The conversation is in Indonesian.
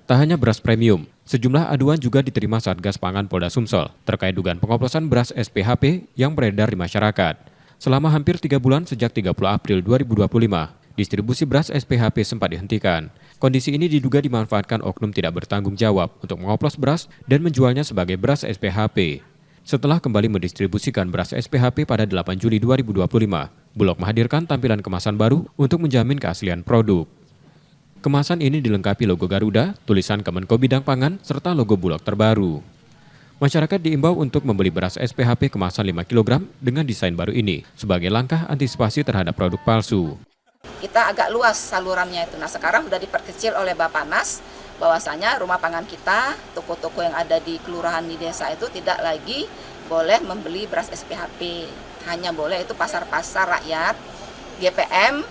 Tak hanya beras premium, sejumlah aduan juga diterima Satgas Pangan Polda Sumsel terkait dugaan pengoplosan beras SPHP yang beredar di masyarakat. Selama hampir 3 bulan sejak 30 April 2025, distribusi beras SPHP sempat dihentikan. Kondisi ini diduga dimanfaatkan oknum tidak bertanggung jawab untuk mengoplos beras dan menjualnya sebagai beras SPHP. Setelah kembali mendistribusikan beras SPHP pada 8 Juli 2025, Bulog menghadirkan tampilan kemasan baru untuk menjamin keaslian produk. Kemasan ini dilengkapi logo Garuda, tulisan Kemenko Bidang Pangan, serta logo Bulog terbaru. Masyarakat diimbau untuk membeli beras SPHP kemasan 5 kg dengan desain baru ini sebagai langkah antisipasi terhadap produk palsu. Kita agak luas salurannya itu. Nah, sekarang sudah diperkecil oleh Bappenas bahwasanya rumah pangan kita, toko-toko yang ada di kelurahan di desa itu tidak lagi boleh membeli beras SPHP. Hanya boleh itu pasar-pasar rakyat, GPM,